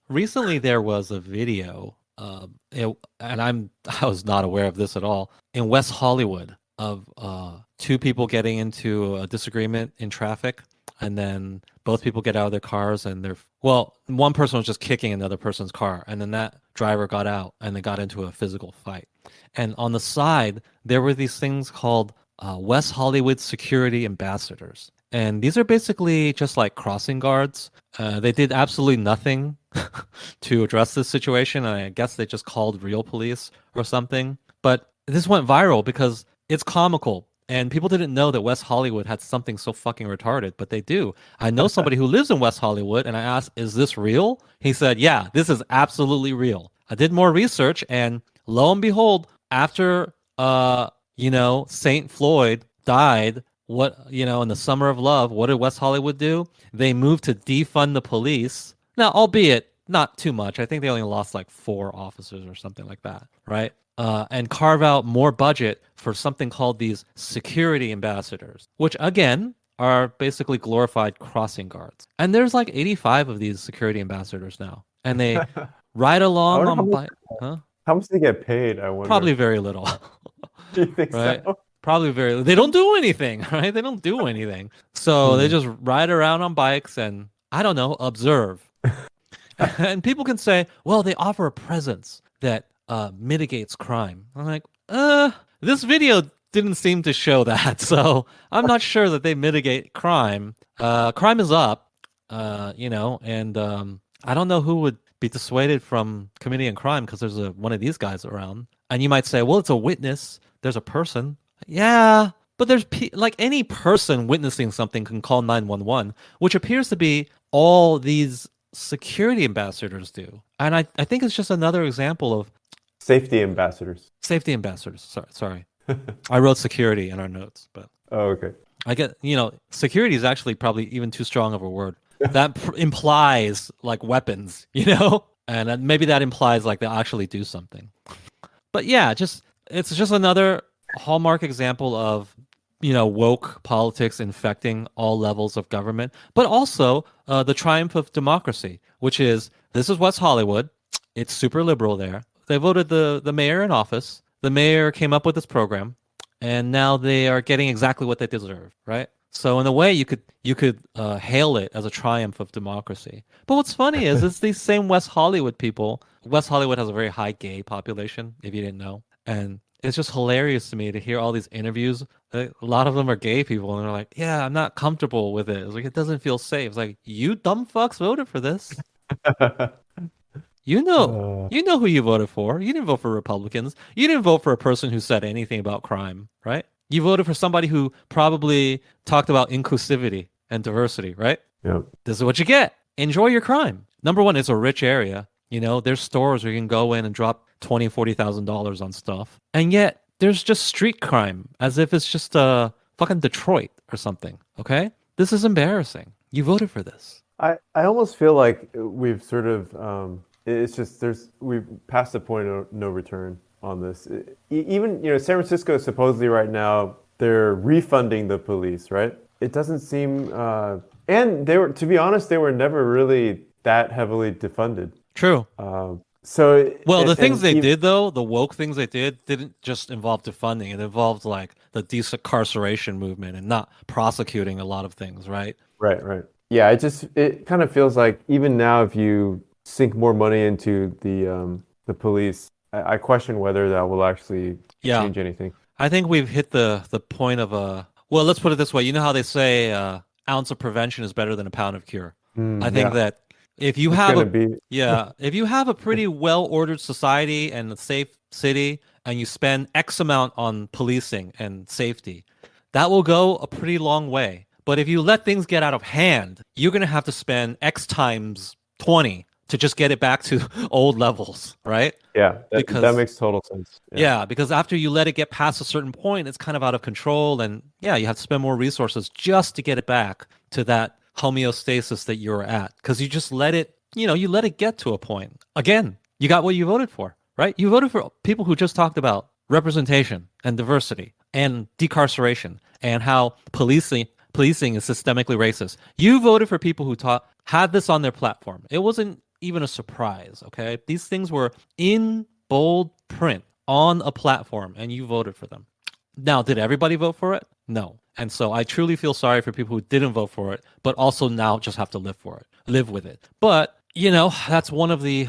Recently there was a video, and I was not aware of this at all, in West Hollywood of two people getting into a disagreement in traffic, and then both people get out of their cars and one person was just kicking another person's car, and then that driver got out and they got into a physical fight. And on the side, there were these things called West Hollywood security ambassadors. And these are basically just like crossing guards. They did absolutely nothing to address this situation. And I guess they just called real police or something. But this went viral because it's comical. And people didn't know that West Hollywood had something so fucking retarded, but they do. I know somebody who lives in West Hollywood, and I asked, is this real? He said, yeah, this is absolutely real. I did more research, and lo and behold, after Saint Floyd died, in the summer of love, what did West Hollywood do? They moved to defund the police. Now, albeit not too much. I think they only lost like 4 officers or something like that, right? And carve out more budget for something called these security ambassadors, which again are basically glorified crossing guards. And there's like 85 of these security ambassadors now, and they ride I along wonder on bike. Huh? how much they get paid. I Probably wonder. very little. Do you think Right? so? Probably very. They don't do anything, right? They don't do anything. So they Hmm. just ride around on bikes and I don't know, observe. And people can say, well, they offer a presence that mitigates crime. I'm like, this video didn't seem to show that. So I'm not sure that they mitigate crime. Crime is up, and I don't know who would be dissuaded from committing a crime because there's one of these guys around. And you might say, well, it's a witness. There's a person. Yeah, but like any person witnessing something can call 911, which appears to be all these security ambassadors do. And I think it's just another example of Safety ambassadors. safety ambassadors. Sorry. I wrote security in our notes, but Oh, okay. I get, security is actually probably even too strong of a word. That implies like weapons, And maybe that implies like they'll actually do something. But yeah, it's just another hallmark example of woke politics infecting all levels of government, but also the triumph of democracy, which is this is West Hollywood. It's super liberal there. They voted the mayor in office. The mayor came up with this program, and now they are getting exactly what they deserve, right? So in a way, you could hail it as a triumph of democracy. But what's funny is it's these same West Hollywood people. West Hollywood has a very high gay population, if you didn't know, and it's just hilarious to me to hear all these interviews. A lot of them are gay people, and they're like, "Yeah, I'm not comfortable with it. It's like it doesn't feel safe." It's like you dumb fucks voted for this. You know, Uh, you know who you voted for. You didn't vote for Republicans. You didn't vote for a person who said anything about crime, right? You voted for somebody who probably talked about inclusivity and diversity, right? yeah. This is what you get. Enjoy your crime. Number one, it's a rich area. There's stores where you can go in and drop $40,000 on stuff. And yet there's just street crime as if it's just fucking Detroit or something. Okay? This is embarrassing. You voted for this. I almost feel like we've sort of it's just we've passed the point of no return on this. Even San Francisco supposedly right now they're refunding the police, right? It doesn't seem and they were, to be honest, they were never really that heavily defunded. True. So Well, the things and they even, did, though, the woke things they didn't just involve defunding. It involved like the decarceration movement and not prosecuting a lot of things, right? right, right. Yeah, it kind of feels like even now if you sink more money into the police, I question whether that will actually Yeah. change anything. I think we've hit the point of well, let's put it this way. You know how they say ounce of prevention is better than a pound of cure. I think Yeah, that if you it's have gonna a be yeah, if you have a pretty well-ordered society and a safe city and you spend X amount on policing and safety, that will go a pretty long way. But if you let things get out of hand, you're going to have to spend X times 20 to just get it back to old levels, right? yeah, that Because makes total sense. Yeah. yeah, because after you let it get past a certain point, it's kind of out of control. And yeah, you have to spend more resources just to get it back to that homeostasis that you're at. Because you just let it, you let it get to a point. Again, you got what you voted for, right? You voted for people who just talked about representation and diversity and decarceration and how policing is systemically racist. You voted for people who had this on their platform. It wasn't even a surprise. Okay, these things were in bold print on a platform, and you voted for them. Now, did everybody vote for it? No. And so I truly feel sorry for people who didn't vote for it, but also now just have to live with it. But that's one of the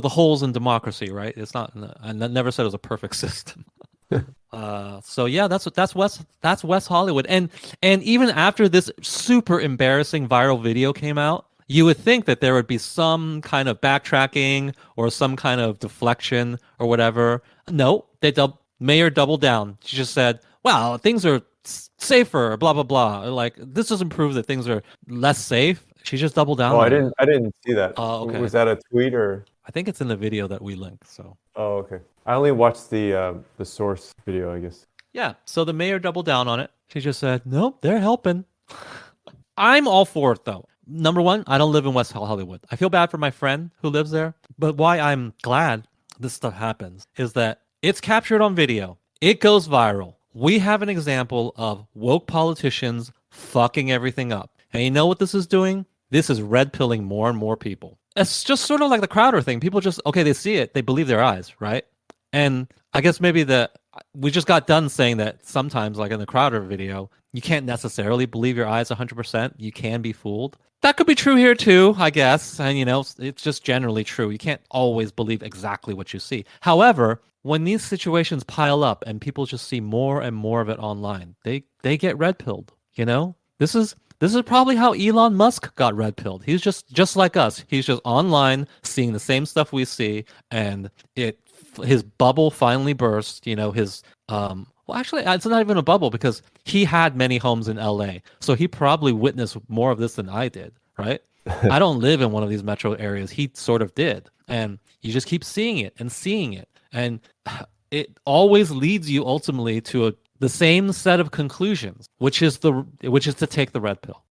holes in democracy, right? It's not. I never said it was a perfect system. So yeah, that's West Hollywood, and even after this super embarrassing viral video came out, you would think that there would be some kind of backtracking or some kind of deflection or whatever. No, Mayor doubled down. She just said, "Wow, things are safer." Blah blah blah. Like this doesn't prove that things are less safe. She just doubled down. Oh, on I didn't see that. Okay. Was that a tweet or? I think it's in the video that we linked. So. Oh, okay. I only watched the source video, I guess. Yeah. So the mayor doubled down on it. She just said, "Nope, they're helping." I'm all for it though. Number one, I don't live in West Hollywood. I feel bad for my friend who lives there. But why I'm glad this stuff happens is that it's captured on video. It goes viral. We have an example of woke politicians fucking everything up. And you know what this is doing? This is red pilling more and more people. It's just sort of like the Crowder thing. People just, okay, they see it, they believe their eyes, right? And I guess maybe we just got done saying that sometimes, like in the Crowder video, you can't necessarily believe your eyes 100%. You can be fooled. That could be true here too, I guess. And it's just generally true. You can't always believe exactly what you see. However, when these situations pile up and people just see more and more of it online, they get red pilled. This is probably how Elon Musk got red pilled. He's just like us. He's just online seeing the same stuff we see, and his bubble finally burst. Well, actually, it's not even a bubble because he had many homes in LA, so he probably witnessed more of this than I did. Right? I don't live in one of these metro areas. He sort of did, and you just keep seeing it, and it always leads you ultimately to the same set of conclusions, which is to take the red pill.